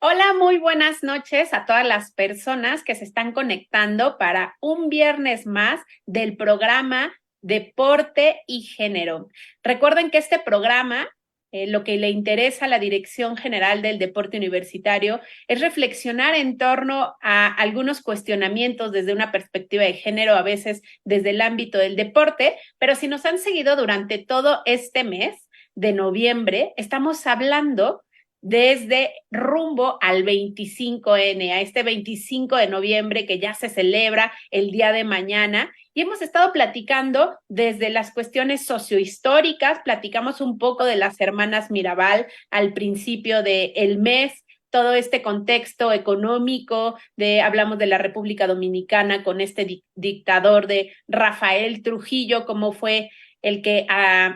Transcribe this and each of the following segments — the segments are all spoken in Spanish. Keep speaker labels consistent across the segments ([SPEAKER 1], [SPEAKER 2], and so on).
[SPEAKER 1] Hola, muy buenas noches a todas las personas que se están conectando para un viernes más del programa Deporte y Género. Recuerden que este programa, lo que le interesa a la Dirección General del Deporte Universitario es reflexionar en torno a algunos cuestionamientos desde una perspectiva de género, a veces desde el ámbito del deporte, pero si nos han seguido durante todo este mes de noviembre, estamos hablando desde rumbo al 25N, a este 25 de noviembre que ya se celebra el día de mañana. Y hemos estado platicando desde las cuestiones sociohistóricas, platicamos un poco de las hermanas Mirabal al principio del mes, todo este contexto económico, hablamos de la República Dominicana con este dictador de Rafael Trujillo, cómo fue el que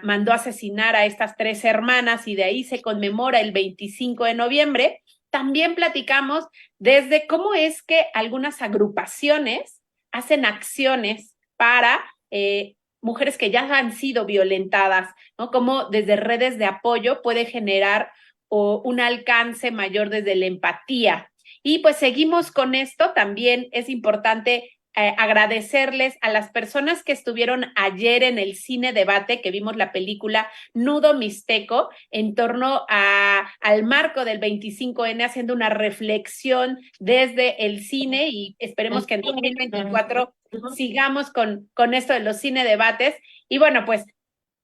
[SPEAKER 1] mandó asesinar a estas tres hermanas y de ahí se conmemora el 25 de noviembre. También platicamos desde cómo es que algunas agrupaciones hacen acciones para mujeres que ya han sido violentadas, ¿no? Cómo desde redes de apoyo puede generar un alcance mayor desde la empatía. Y pues seguimos con esto. También es importante agradecerles a las personas que estuvieron ayer en el Cine Debate, que vimos la película Nudo Mixteco, en torno al marco del 25N, haciendo una reflexión desde el cine, y esperemos que en 2024 sigamos con esto de los Cine Debates. Y bueno, pues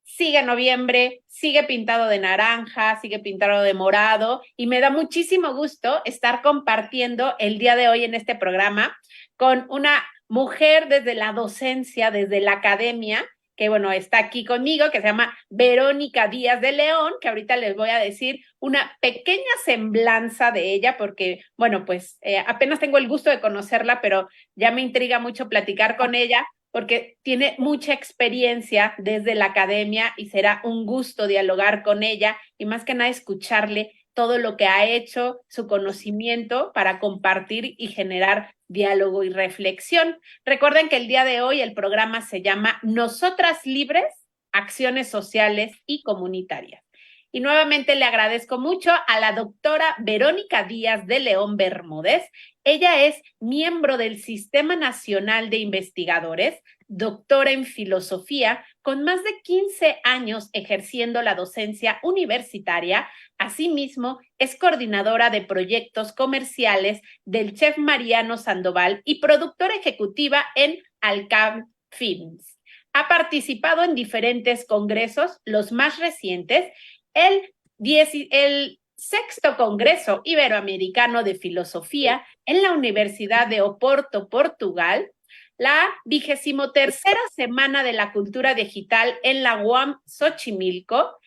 [SPEAKER 1] sigue noviembre, sigue pintado de naranja, sigue pintado de morado, y me da muchísimo gusto estar compartiendo el día de hoy en este programa con una mujer desde la docencia, desde la academia, que bueno, está aquí conmigo, que se llama Verónica Díaz de León, que ahorita les voy a decir una pequeña semblanza de ella, porque bueno, pues apenas tengo el gusto de conocerla, pero ya me intriga mucho platicar con ella, porque tiene mucha experiencia desde la academia y será un gusto dialogar con ella y más que nada escucharle todo lo que ha hecho, su conocimiento para compartir y generar diálogo y reflexión. Recuerden que el día de hoy el programa se llama Nosotras Libres, Acciones Sociales y Comunitarias. Y nuevamente le agradezco mucho a la doctora Verónica Díaz de León Bermúdez. Ella es miembro del Sistema Nacional de Investigadores, doctora en filosofía, con más de 15 años ejerciendo la docencia universitaria. Asimismo, es coordinadora de proyectos comerciales del chef Mariano Sandoval y productora ejecutiva en Alcam Films. Ha participado en diferentes congresos, los más recientes, el sexto Congreso Iberoamericano de Filosofía en la Universidad de Oporto, Portugal, la 23ª Semana de la Cultura Digital en la UAM Xochimilco,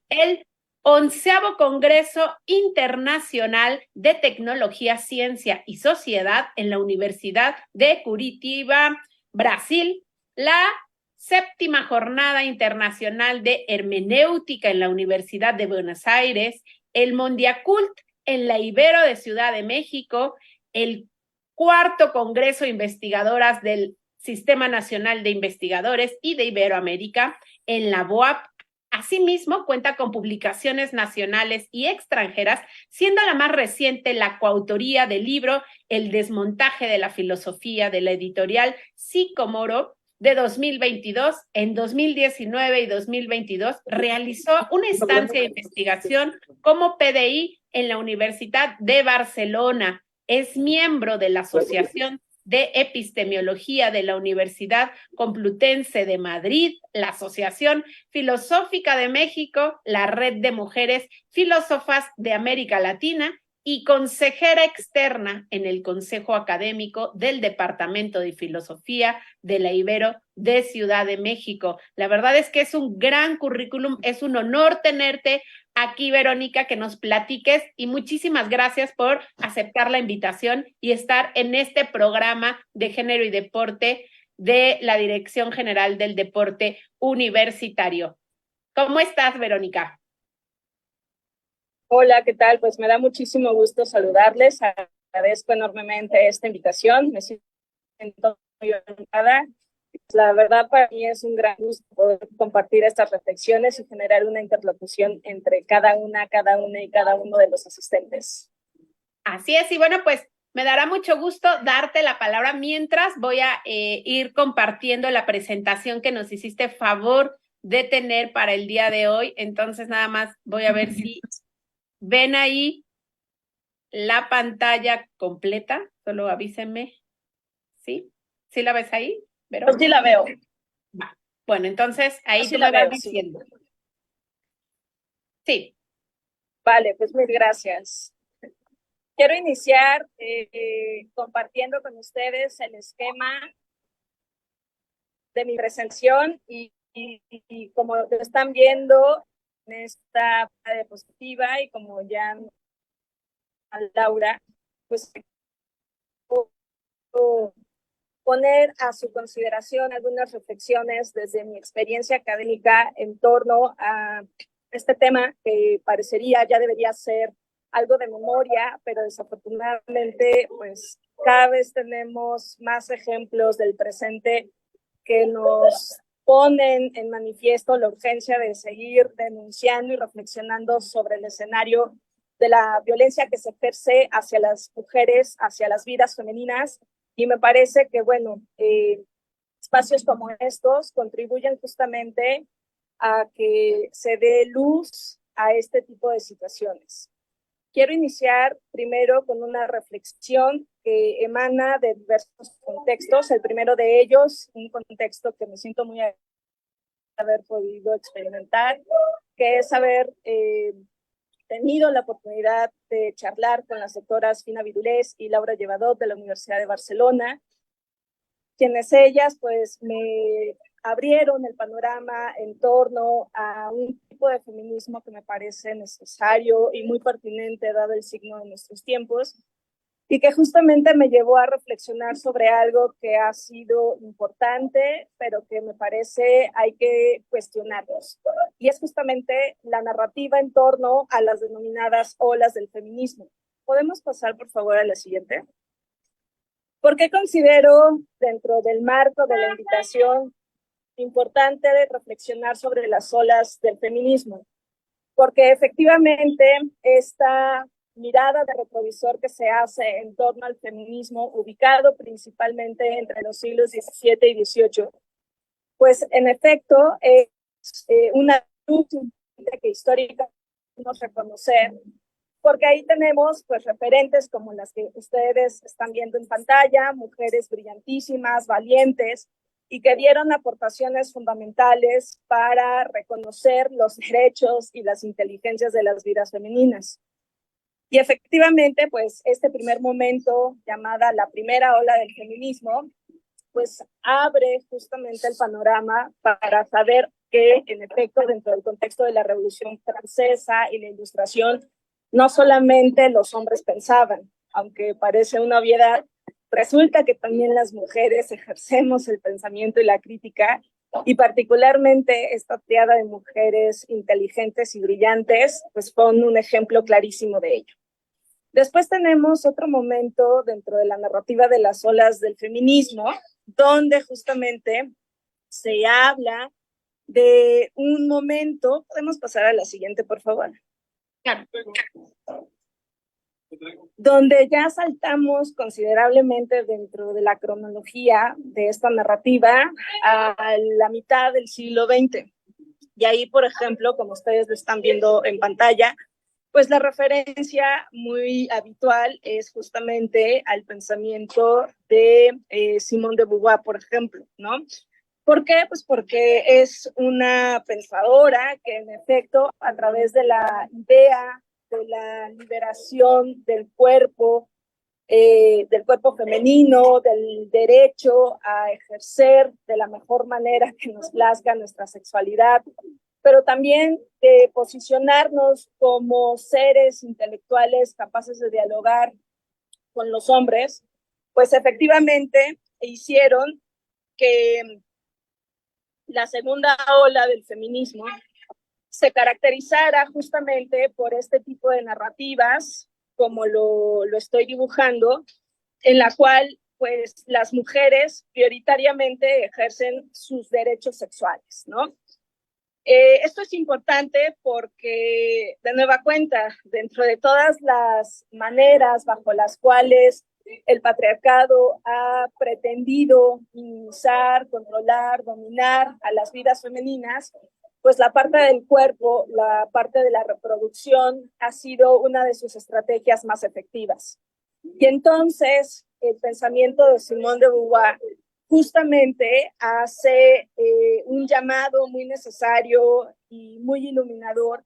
[SPEAKER 1] el 11º Congreso Internacional de Tecnología, Ciencia y Sociedad en la Universidad de Curitiba, Brasil, la 7ª Jornada Internacional de Hermenéutica en la Universidad de Buenos Aires, el Mondiacult en la Ibero de Ciudad de México, el 4º Congreso de Investigadoras del Sistema Nacional de Investigadores y de Iberoamérica en la BOAP. Asimismo, cuenta con publicaciones nacionales y extranjeras, siendo la más reciente la coautoría del libro El desmontaje de la filosofía de la editorial Sicomoro de 2022. En 2019 y 2022 realizó una estancia de investigación como PDI en la Universidad de Barcelona. Es miembro de la Asociación de Epistemología de la Universidad Complutense de Madrid, la Asociación Filosófica de México, la Red de Mujeres Filósofas de América Latina y consejera externa en el Consejo Académico del Departamento de Filosofía de la Ibero de Ciudad de México. La verdad es que es un gran currículum, es un honor tenerte aquí, Verónica, que nos platiques, y muchísimas gracias por aceptar la invitación y estar en este programa de género y deporte de la Dirección General del Deporte Universitario. ¿Cómo estás, Verónica?
[SPEAKER 2] Hola, ¿qué tal? Pues me da muchísimo gusto saludarles. Agradezco enormemente esta invitación. Me siento muy honrada. La verdad, para mí es un gran gusto poder compartir estas reflexiones y generar una interlocución entre cada una y cada uno de los asistentes.
[SPEAKER 1] Así es, y bueno, pues me dará mucho gusto darte la palabra mientras voy a ir compartiendo la presentación que nos hiciste favor de tener para el día de hoy. Entonces, nada más voy a ver si ven ahí la pantalla completa. Solo avísenme. ¿Sí? ¿Sí la ves ahí, Vero?
[SPEAKER 2] Yo sí la veo.
[SPEAKER 1] Va. Bueno, entonces
[SPEAKER 2] Yo
[SPEAKER 1] ahí
[SPEAKER 2] sí
[SPEAKER 1] tú me
[SPEAKER 2] la
[SPEAKER 1] vas
[SPEAKER 2] veo, sí.
[SPEAKER 1] diciendo. Sí.
[SPEAKER 2] Vale, pues mil gracias. Quiero iniciar compartiendo con ustedes el esquema de mi presentación y como lo están viendo en esta diapositiva y como ya Laura, pues poner a su consideración algunas reflexiones desde mi experiencia académica en torno a este tema que parecería ya debería ser algo de memoria, pero desafortunadamente pues cada vez tenemos más ejemplos del presente que nos ponen en manifiesto la urgencia de seguir denunciando y reflexionando sobre el escenario de la violencia que se ejerce hacia las mujeres, hacia las vidas femeninas. Y me parece que, bueno, espacios como estos contribuyen justamente a que se dé luz a este tipo de situaciones. Quiero iniciar primero con una reflexión que emana de diversos contextos. El primero de ellos, un contexto que me siento muy haber podido experimentar, que es haber tenido la oportunidad de charlar con las doctoras Fina Vidulés y Laura Llevadot de la Universidad de Barcelona, quienes ellas pues me abrieron el panorama en torno a un tipo de feminismo que me parece necesario y muy pertinente dado el signo de nuestros tiempos, y que justamente me llevó a reflexionar sobre algo que ha sido importante, pero que me parece hay que cuestionarnos. Y es justamente la narrativa en torno a las denominadas olas del feminismo. ¿Podemos pasar, por favor, a la siguiente? ¿Por qué considero, dentro del marco de la invitación, importante de reflexionar sobre las olas del feminismo? Porque efectivamente esta mirada de retrovisor que se hace en torno al feminismo, ubicado principalmente entre los siglos XVII y XVIII, pues en efecto es una lucha que históricamente debemos reconocer, porque ahí tenemos pues referentes como las que ustedes están viendo en pantalla, mujeres brillantísimas, valientes, y que dieron aportaciones fundamentales para reconocer los derechos y las inteligencias de las vidas femeninas. Y efectivamente, pues este primer momento, llamada la primera ola del feminismo, pues abre justamente el panorama para saber que, en efecto, dentro del contexto de la Revolución Francesa y la Ilustración, no solamente los hombres pensaban, aunque parece una obviedad, resulta que también las mujeres ejercemos el pensamiento y la crítica, y particularmente esta triada de mujeres inteligentes y brillantes, pues son un ejemplo clarísimo de ello. Después tenemos otro momento dentro de la narrativa de las olas del feminismo, donde justamente se habla de un momento. Podemos pasar a la siguiente, por favor.
[SPEAKER 1] Claro.
[SPEAKER 2] Donde ya saltamos considerablemente dentro de la cronología de esta narrativa a la mitad del siglo XX. Y ahí, por ejemplo, como ustedes lo están viendo en pantalla, pues la referencia muy habitual es justamente al pensamiento de Simone de Beauvoir, por ejemplo, ¿no? ¿Por qué? Pues porque es una pensadora que en efecto a través de la idea de la liberación del cuerpo femenino, del derecho a ejercer de la mejor manera que nos plazca nuestra sexualidad, pero también de posicionarnos como seres intelectuales capaces de dialogar con los hombres, pues efectivamente hicieron que la segunda ola del feminismo se caracterizara justamente por este tipo de narrativas, como lo estoy dibujando, en la cual pues las mujeres prioritariamente ejercen sus derechos sexuales, ¿no? Esto es importante porque, de nueva cuenta, dentro de todas las maneras bajo las cuales el patriarcado ha pretendido minimizar, controlar, dominar a las vidas femeninas, pues la parte del cuerpo, la parte de la reproducción ha sido una de sus estrategias más efectivas. Y entonces el pensamiento de Simone de Beauvoir justamente hace un llamado muy necesario y muy iluminador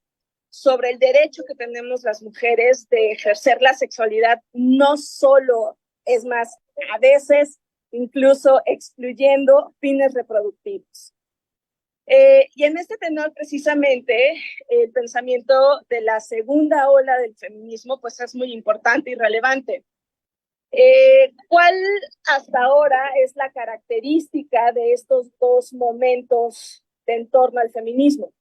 [SPEAKER 2] sobre el derecho que tenemos las mujeres de ejercer la sexualidad, no solo, es más, a veces incluso excluyendo fines reproductivos. Y en este tenor, precisamente, el pensamiento de la segunda ola del feminismo, pues es muy importante y relevante. ¿Cuál hasta ahora es la característica de estos dos momentos de en torno al feminismo?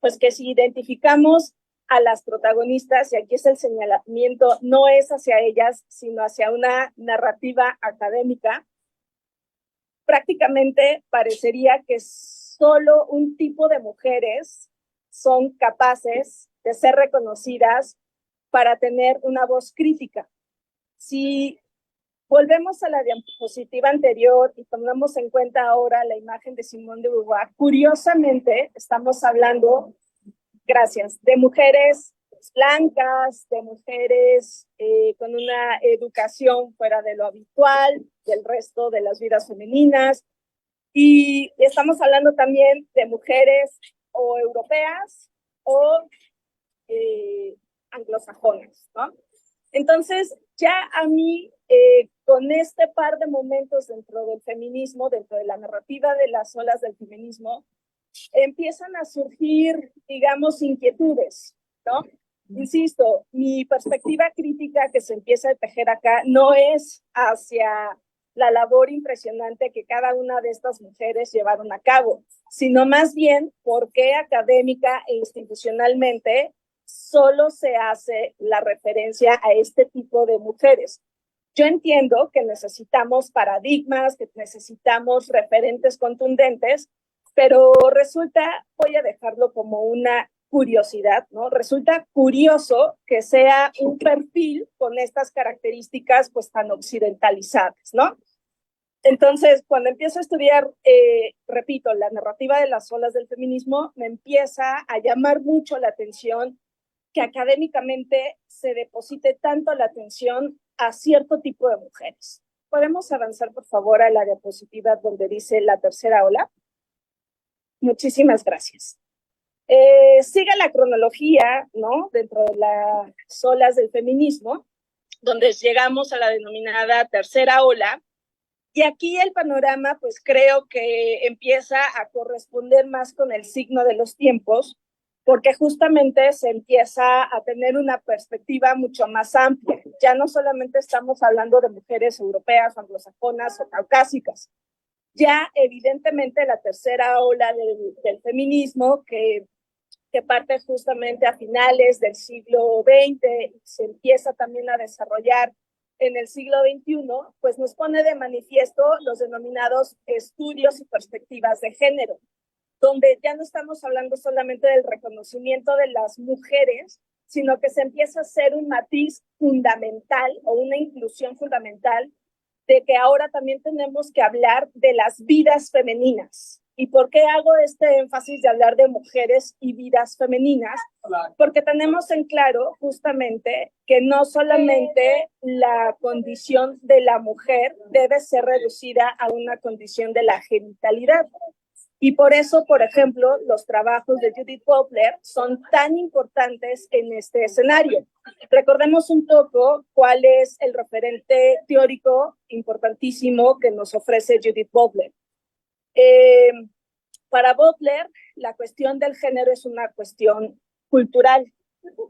[SPEAKER 2] Pues que si identificamos a las protagonistas, y aquí es el señalamiento, no es hacia ellas, sino hacia una narrativa académica, prácticamente parecería que solo un tipo de mujeres son capaces de ser reconocidas para tener una voz crítica. Si volvemos a la diapositiva anterior y tomamos en cuenta ahora la imagen de Simone de Beauvoir, curiosamente estamos hablando, gracias, de mujeres blancas, de mujeres con una educación fuera de lo habitual, del resto de las vidas femeninas, y estamos hablando también de mujeres o europeas o anglosajonas, ¿no? Entonces, ya a mí, con este par de momentos dentro del feminismo, dentro de la narrativa de las olas del feminismo, empiezan a surgir, digamos, inquietudes, ¿no? Insisto, mi perspectiva crítica que se empieza a tejer acá no es hacia la labor impresionante que cada una de estas mujeres llevaron a cabo, sino más bien por qué académica e institucionalmente solo se hace la referencia a este tipo de mujeres. Yo entiendo que necesitamos paradigmas, que necesitamos referentes contundentes, pero resulta, voy a dejarlo como una curiosidad, ¿no? Resulta curioso que sea un perfil con estas características pues tan occidentalizadas, ¿no? Entonces, cuando empiezo a estudiar, repito, la narrativa de las olas del feminismo, me empieza a llamar mucho la atención que académicamente se deposite tanto la atención a cierto tipo de mujeres. ¿Podemos avanzar, por favor, a la diapositiva donde dice la tercera ola? Muchísimas gracias. Sigue la cronología, ¿no? Dentro de las olas del feminismo, donde llegamos a la denominada tercera ola. Y aquí el panorama, pues creo que empieza a corresponder más con el signo de los tiempos, porque justamente se empieza a tener una perspectiva mucho más amplia. Ya no solamente estamos hablando de mujeres europeas, anglosajonas o caucásicas. Ya evidentemente la tercera ola del feminismo, que parte justamente a finales del siglo XX y se empieza también a desarrollar en el siglo XXI, pues nos pone de manifiesto los denominados estudios y perspectivas de género, donde ya no estamos hablando solamente del reconocimiento de las mujeres, sino que se empieza a hacer un matiz fundamental o una inclusión fundamental de que ahora también tenemos que hablar de las vidas femeninas. ¿Y por qué hago este énfasis de hablar de mujeres y vidas femeninas? Porque tenemos en claro justamente que no solamente la condición de la mujer debe ser reducida a una condición de la genitalidad. Y por eso, por ejemplo, los trabajos de Judith Butler son tan importantes en este escenario. Recordemos un poco cuál es el referente teórico importantísimo que nos ofrece Judith Butler. Para Butler, la cuestión del género es una cuestión cultural,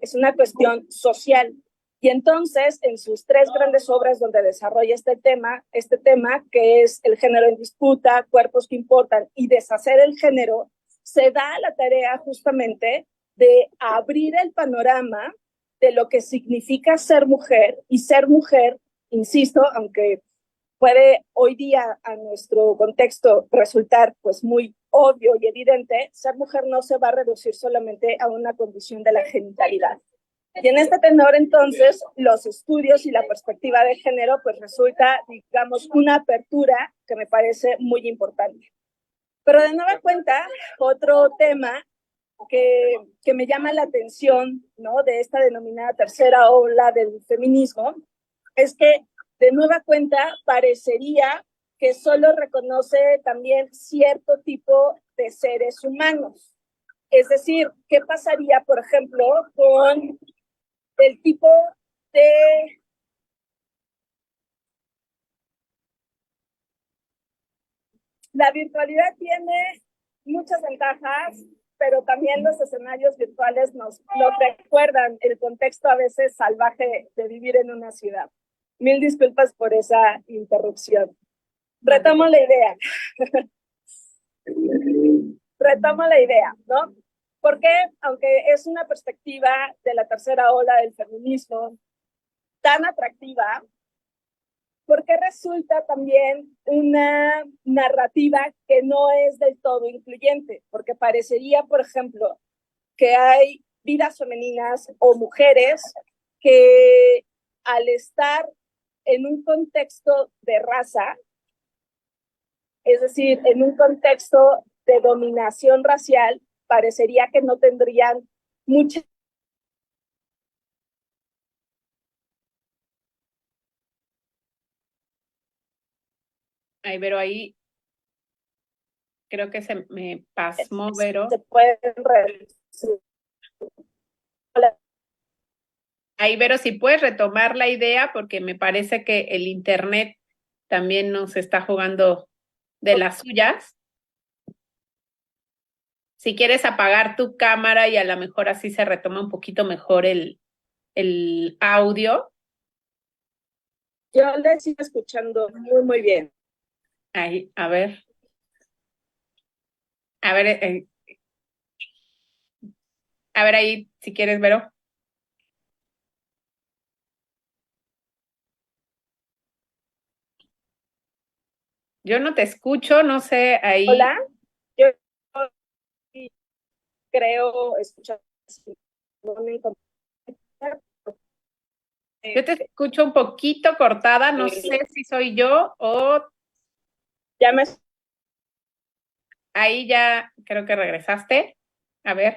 [SPEAKER 2] es una cuestión social. Y entonces, en sus tres grandes obras donde desarrolla este tema, que es El género en disputa, Cuerpos que importan y Deshacer el género, se da la tarea justamente de abrir el panorama de lo que significa ser mujer, y ser mujer, insisto, aunque puede hoy día a nuestro contexto resultar pues muy obvio y evidente, ser mujer no se va a reducir solamente a una condición de la genitalidad. Y en este tenor, entonces, los estudios y la perspectiva de género, pues resulta, digamos, una apertura que me parece muy importante. Pero de nueva cuenta, otro tema que me llama la atención, ¿no?, de esta denominada tercera ola del feminismo, es que de nueva cuenta parecería que solo reconoce también cierto tipo de seres humanos. Es decir, ¿qué pasaría, por ejemplo, con el tipo de... La virtualidad tiene muchas ventajas, pero también los escenarios virtuales nos recuerdan el contexto a veces salvaje de vivir en una ciudad. Mil disculpas por esa interrupción. Retomo la idea. Retomo la idea, ¿no? Porque aunque es una perspectiva de la tercera ola del feminismo tan atractiva, porque resulta también una narrativa que no es del todo incluyente, porque parecería, por ejemplo, que hay vidas femeninas o mujeres que al estar en un contexto de raza, es decir, en un contexto de dominación racial, parecería que no tendrían mucha...
[SPEAKER 1] Ay, Vero, ahí creo que se me pasmó, Vero.
[SPEAKER 2] Se pueden
[SPEAKER 1] Ahí, Vero, si puedes retomar la idea, porque me parece que el internet también nos está jugando de las suyas. Si quieres apagar tu cámara y a lo mejor así se retoma un poquito mejor el audio.
[SPEAKER 2] Yo le sigo escuchando muy, muy bien.
[SPEAKER 1] Ahí, a ver. A ver, ahí, si quieres, Vero. Yo no te escucho, no sé, ahí.
[SPEAKER 2] Hola, yo creo escuchar.
[SPEAKER 1] Yo te escucho un poquito cortada, no sé si soy yo o
[SPEAKER 2] Ya me...
[SPEAKER 1] ahí ya creo que regresaste. A ver.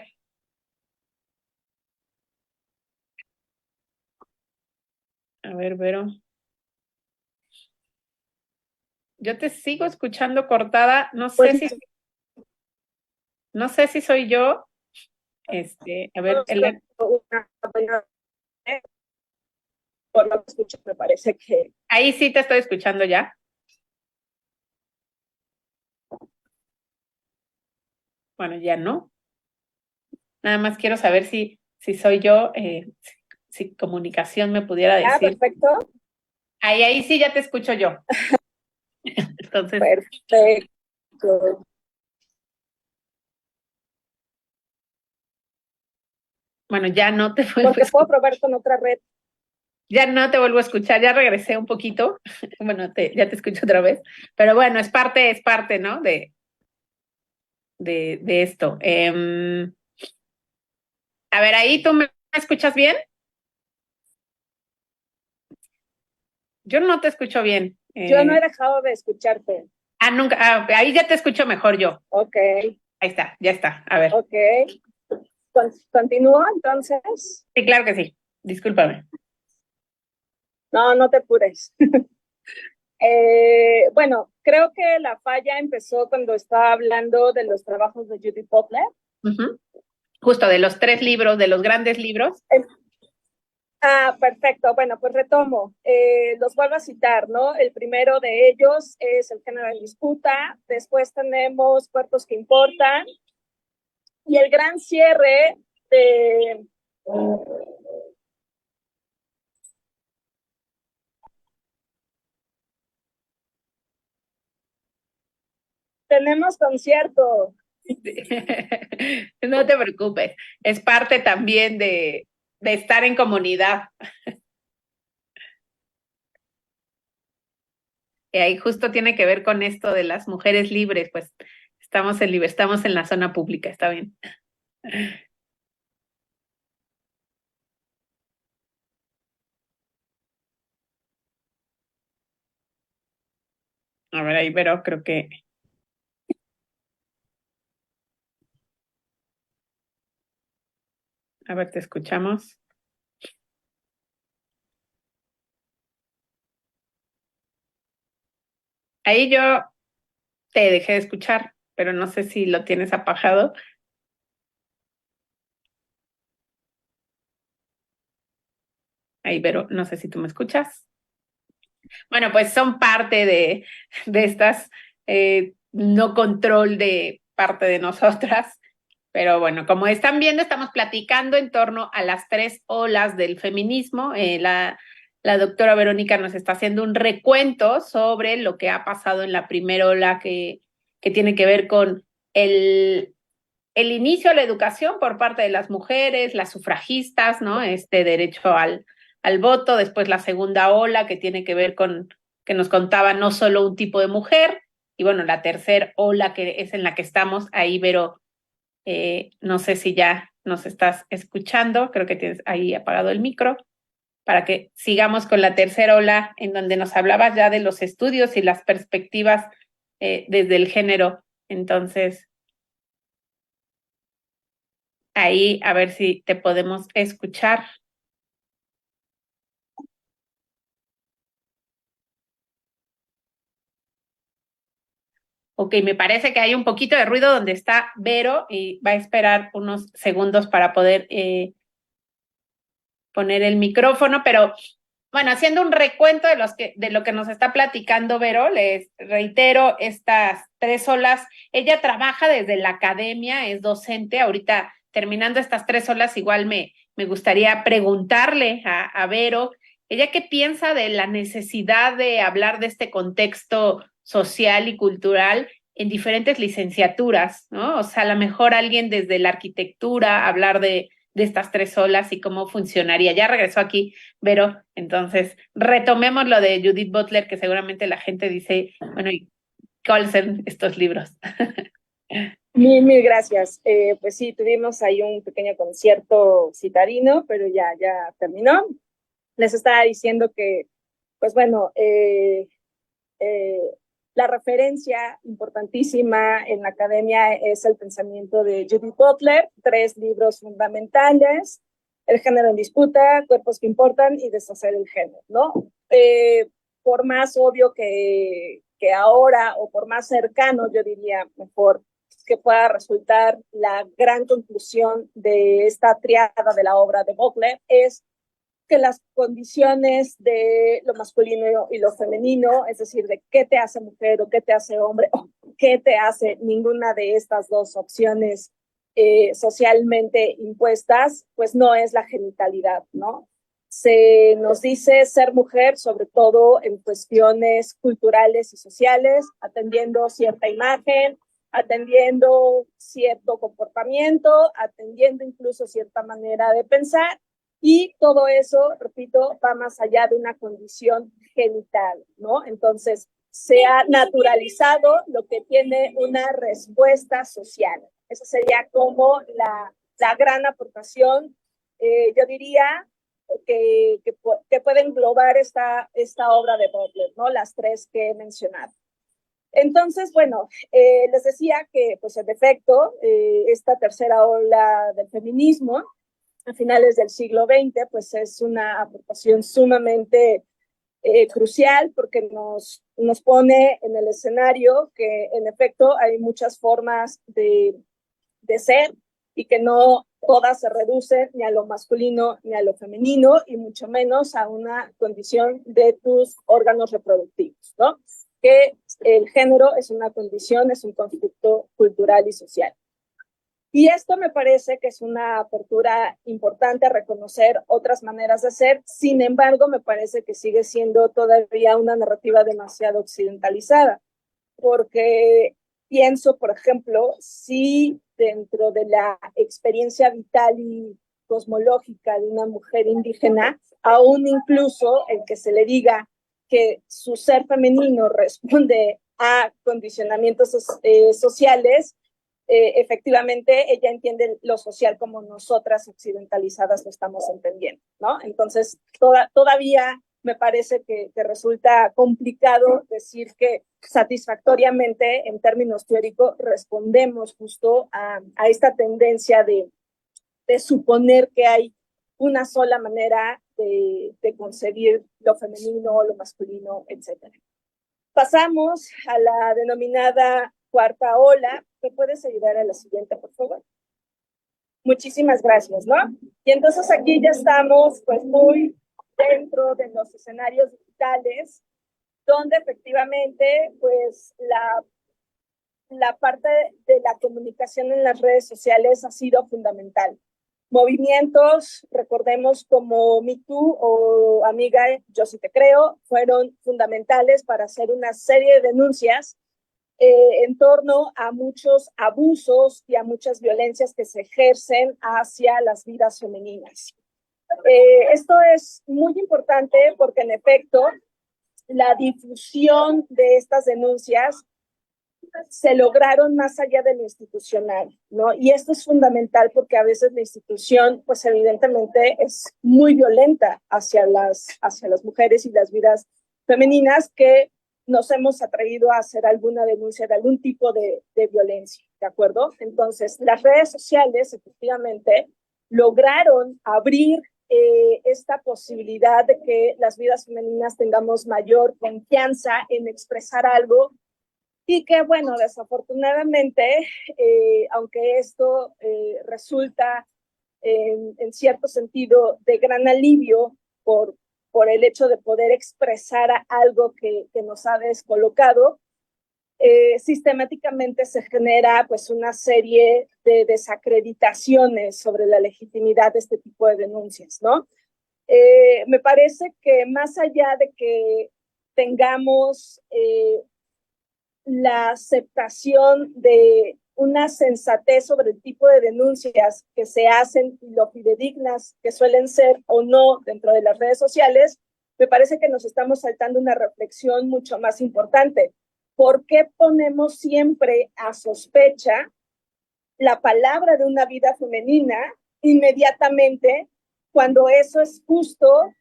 [SPEAKER 1] A ver, Vero. Yo te sigo escuchando cortada,
[SPEAKER 2] Pues,
[SPEAKER 1] no sé si soy yo. A ver,
[SPEAKER 2] por lo que escucho, me parece que...
[SPEAKER 1] ahí sí te estoy escuchando ya. Bueno, ya no. Nada más quiero saber si soy yo, si comunicación me pudiera
[SPEAKER 2] Ah,
[SPEAKER 1] decir.
[SPEAKER 2] perfecto.
[SPEAKER 1] Ahí sí ya te escucho yo. Entonces,
[SPEAKER 2] Perfecto.
[SPEAKER 1] bueno, ya no te vuelvo a
[SPEAKER 2] Porque puedo
[SPEAKER 1] escuchar.
[SPEAKER 2] probar con otra red.
[SPEAKER 1] Ya no te vuelvo a escuchar, ya regresé un poquito. Bueno, ya te escucho otra vez. Pero bueno, es parte, ¿no? De esto. A ver, ahí tú me escuchas bien. Yo no te escucho bien.
[SPEAKER 2] Yo no he dejado de escucharte.
[SPEAKER 1] Nunca. Ahí ya te escucho mejor yo.
[SPEAKER 2] Ok.
[SPEAKER 1] Ahí está, ya está. A ver.
[SPEAKER 2] Ok. ¿Continúo entonces?
[SPEAKER 1] Sí, claro que sí. Discúlpame.
[SPEAKER 2] No, no te apures. Bueno, creo que la falla empezó cuando estaba hablando de los trabajos de Judith Butler.
[SPEAKER 1] Uh-huh. Justo de los 3 libros, de los grandes libros.
[SPEAKER 2] Perfecto. Bueno, pues retomo. Los vuelvo a citar, ¿no? El primero de ellos es El género en disputa. Después tenemos Cuerpos que importan. Y el gran cierre de... Tenemos concierto.
[SPEAKER 1] No te preocupes, es parte también de estar en comunidad. Y ahí justo tiene que ver con esto de las mujeres libres, pues estamos en la zona pública, está bien. A ver, ahí, pero creo que, a ver, te escuchamos. Ahí yo te dejé de escuchar, pero no sé si lo tienes apagado. Ahí, pero no sé si tú me escuchas. Bueno, pues son parte de estas no control de parte de nosotras. Pero bueno, como están viendo, estamos platicando en torno a las tres olas del feminismo. La doctora Verónica nos está haciendo un recuento sobre lo que ha pasado en la primera ola que tiene que ver con el inicio a la educación por parte de las mujeres, las sufragistas, ¿no? Este derecho al voto, después la segunda ola que tiene que ver con que nos contaba no solo un tipo de mujer, y bueno, la tercera ola que es en la que estamos, ahí Vero, no sé si ya nos estás escuchando, creo que tienes ahí apagado el micro, para que sigamos con la tercera ola en donde nos hablabas ya de los estudios y las perspectivas desde el género. Entonces, ahí a ver si te podemos escuchar. Ok, me parece que hay un poquito de ruido donde está Vero y va a esperar unos segundos para poder poner el micrófono, pero bueno, haciendo un recuento de lo que nos está platicando Vero, les reitero estas tres olas. Ella trabaja desde la academia, es docente. Ahorita terminando estas tres olas, igual me gustaría preguntarle a Vero, ella qué piensa de la necesidad de hablar de este contexto social y cultural en diferentes licenciaturas, ¿no? O sea, a lo mejor alguien desde la arquitectura, hablar de estas tres olas y cómo funcionaría. Ya regresó aquí Vero, entonces retomemos lo de Judith Butler, que seguramente la gente dice, bueno, ¿y cuáles son estos libros?
[SPEAKER 2] Mil gracias. Pues sí, tuvimos ahí un pequeño concierto citadino, pero ya terminó. Les estaba diciendo que, pues bueno, eh, la referencia importantísima en la academia es el pensamiento de Judith Butler, tres libros fundamentales: El género en disputa, Cuerpos que importan y Deshacer el género, ¿no? Por más obvio que ahora, o por más cercano, yo diría mejor, que pueda resultar la gran conclusión de esta triada de la obra de Butler, es que las condiciones de lo masculino y lo femenino, es decir, de qué te hace mujer o qué te hace hombre o qué te hace ninguna de estas dos opciones socialmente impuestas, pues no es la genitalidad, ¿no? Se nos dice ser mujer, sobre todo en cuestiones culturales y sociales, atendiendo cierta imagen, atendiendo cierto comportamiento, atendiendo incluso cierta manera de pensar, y todo eso, repito, va más allá de una condición genital, ¿no? Entonces, se ha naturalizado lo que tiene una respuesta social. Esa sería como la gran aportación, yo diría, que puede englobar esta obra de Butler, ¿no? Las tres que he mencionado. Entonces, bueno, les decía que, pues, en efecto, esta tercera ola del feminismo a finales del siglo XX, pues es una aportación sumamente crucial, porque nos pone en el escenario que en efecto hay muchas formas de ser, y que no todas se reducen ni a lo masculino ni a lo femenino, y mucho menos a una condición de tus órganos reproductivos, ¿no? Que el género es una condición, es un constructo cultural y social. Y esto me parece que es una apertura importante a reconocer otras maneras de ser. Sin embargo, me parece que sigue siendo todavía una narrativa demasiado occidentalizada, porque pienso, por ejemplo, si dentro de la experiencia vital y cosmológica de una mujer indígena, aún incluso el que se le diga que su ser femenino responde a condicionamientos sociales, efectivamente ella entiende lo social como nosotras occidentalizadas lo estamos entendiendo, ¿no? Entonces, todavía me parece que resulta complicado decir que satisfactoriamente, en términos teóricos, respondemos justo a esta tendencia de suponer que hay una sola manera de concebir lo femenino, lo masculino, etc. Pasamos a la denominada cuarta ola. ¿Me puedes ayudar a la siguiente, por favor? Muchísimas gracias, ¿no? Y entonces aquí ya estamos pues muy dentro de los escenarios digitales, donde efectivamente pues la parte de la comunicación en las redes sociales ha sido fundamental. Movimientos, recordemos como Me Too o Amiga, yo sí te creo, fueron fundamentales para hacer una serie de denuncias en torno a muchos abusos y a muchas violencias que se ejercen hacia las vidas femeninas. Esto es muy importante porque en efecto la difusión de estas denuncias se lograron más allá de lo institucional, ¿no? Y esto es fundamental porque a veces la institución, pues evidentemente es muy violenta hacia las mujeres y las vidas femeninas que nos hemos atrevido a hacer alguna denuncia de algún tipo de violencia, ¿de acuerdo? Entonces, las redes sociales efectivamente lograron abrir esta posibilidad de que las vidas femeninas tengamos mayor confianza en expresar algo y que, bueno, desafortunadamente, aunque esto resulta en cierto sentido de gran alivio por el hecho de poder expresar algo que nos ha descolocado, sistemáticamente se genera pues una serie de desacreditaciones sobre la legitimidad de este tipo de denuncias, ¿no? Me parece que más allá de que tengamos la aceptación de una sensatez sobre el tipo de denuncias que se hacen y lo fidedignas que suelen ser o no dentro de las redes sociales, me parece que nos estamos saltando una reflexión mucho más importante. ¿Por qué ponemos siempre a sospecha la palabra de una vida femenina inmediatamente cuando eso es justo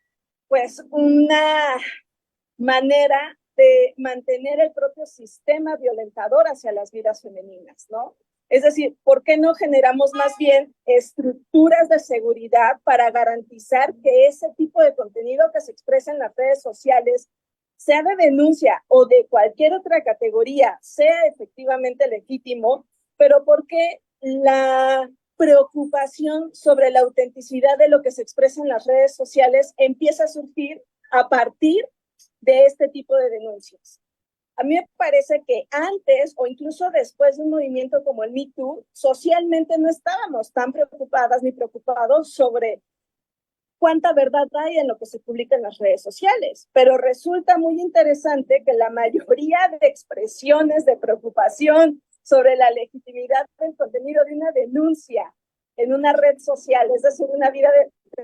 [SPEAKER 2] pues una manera de mantener el propio sistema violentador hacia las vidas femeninas, ¿no? Es decir, ¿por qué no generamos más bien estructuras de seguridad para garantizar que ese tipo de contenido que se expresa en las redes sociales, sea de denuncia o de cualquier otra categoría, sea efectivamente legítimo, pero por qué la preocupación sobre la autenticidad de lo que se expresa en las redes sociales empieza a surgir a partir de este tipo de denuncias? A mí me parece que antes o incluso después de un movimiento como el Me Too, socialmente no estábamos tan preocupadas ni preocupados sobre cuánta verdad hay en lo que se publica en las redes sociales, pero resulta muy interesante que la mayoría de expresiones de preocupación sobre la legitimidad del contenido de una denuncia en una red social, es decir, una vida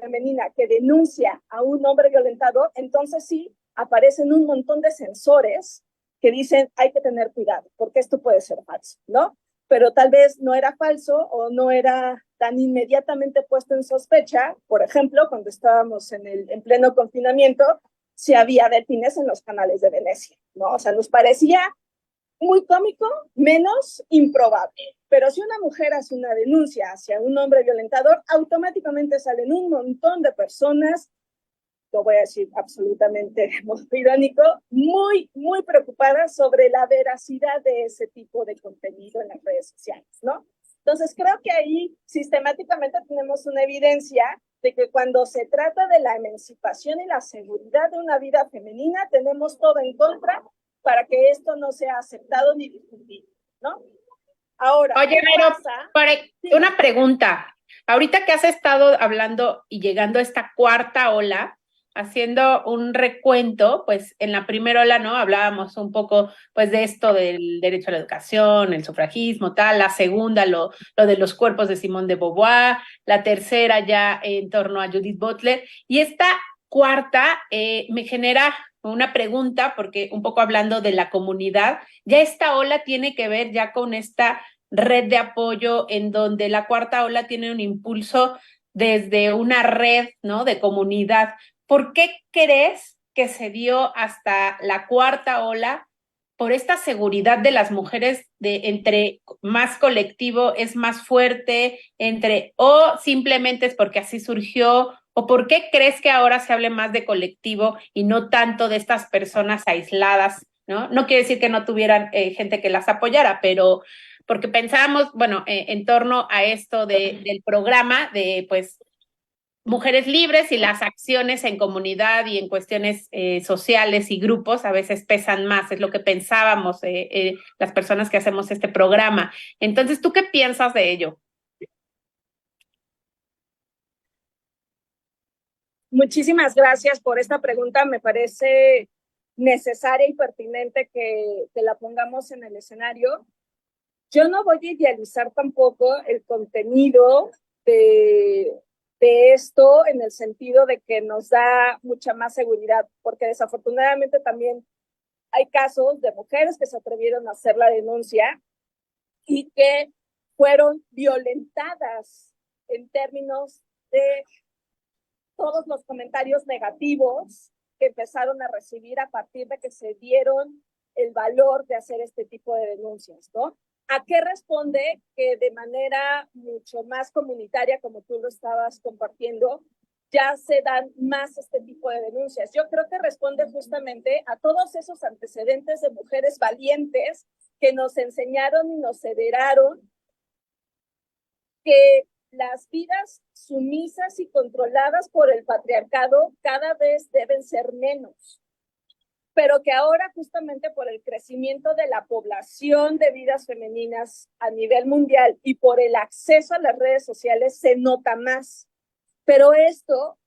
[SPEAKER 2] femenina que denuncia a un hombre violentador, entonces sí aparecen un montón de sensores que dicen hay que tener cuidado porque esto puede ser falso, ¿no? Pero tal vez no era falso o no era tan inmediatamente puesto en sospecha. Por ejemplo, cuando estábamos en pleno confinamiento, si había delfines en los canales de Venecia, ¿no? O sea, nos parecía muy cómico, menos improbable. Pero si una mujer hace una denuncia hacia un hombre violentador, automáticamente salen un montón de personas, lo voy a decir absolutamente irónico, muy, muy preocupadas sobre la veracidad de ese tipo de contenido en las redes sociales, ¿no? Entonces, creo que ahí sistemáticamente tenemos una evidencia de que cuando se trata de la emancipación y la seguridad de una vida femenina, tenemos todo en contra para que esto no sea aceptado ni difundido, ¿no? Ahora,
[SPEAKER 1] Oye, pero una pregunta. Ahorita que has estado hablando y llegando a esta cuarta ola, haciendo un recuento, pues en la primera ola, ¿no? Hablábamos un poco, pues, de esto del derecho a la educación, el sufragismo, tal. La segunda, lo de los cuerpos de Simone de Beauvoir. La tercera, ya en torno a Judith Butler. Y esta cuarta me genera una pregunta, porque un poco hablando de la comunidad, ya esta ola tiene que ver ya con esta red de apoyo en donde la cuarta ola tiene un impulso desde una red, ¿no? De comunidad. ¿Por qué crees que se dio hasta la cuarta ola? Por esta seguridad de las mujeres de entre más colectivo es más fuerte, entre o simplemente es porque así surgió, o por qué crees que ahora se hable más de colectivo y no tanto de estas personas aisladas, ¿no? No quiere decir que no tuvieran gente que las apoyara, pero porque pensábamos, bueno, en torno a esto del programa de pues mujeres libres y las acciones en comunidad y en cuestiones sociales y grupos a veces pesan más, es lo que pensábamos las personas que hacemos este programa. Entonces, ¿tú qué piensas de ello?
[SPEAKER 2] Muchísimas gracias por esta pregunta. Me parece necesaria y pertinente que la pongamos en el escenario. Yo no voy a idealizar tampoco el contenido de, de esto en el sentido de que nos da mucha más seguridad, porque desafortunadamente también hay casos de mujeres que se atrevieron a hacer la denuncia y que fueron violentadas en términos de todos los comentarios negativos que empezaron a recibir a partir de que se dieron el valor de hacer este tipo de denuncias, ¿no? ¿A qué responde que de manera mucho más comunitaria, como tú lo estabas compartiendo, ya se dan más este tipo de denuncias? Yo creo que responde justamente a todos esos antecedentes de mujeres valientes que nos enseñaron y nos federaron que las vidas sumisas y controladas por el patriarcado cada vez deben ser menos, pero que ahora justamente por el crecimiento de la población de vidas femeninas a nivel mundial y por el acceso a las redes sociales se nota más. Pero esto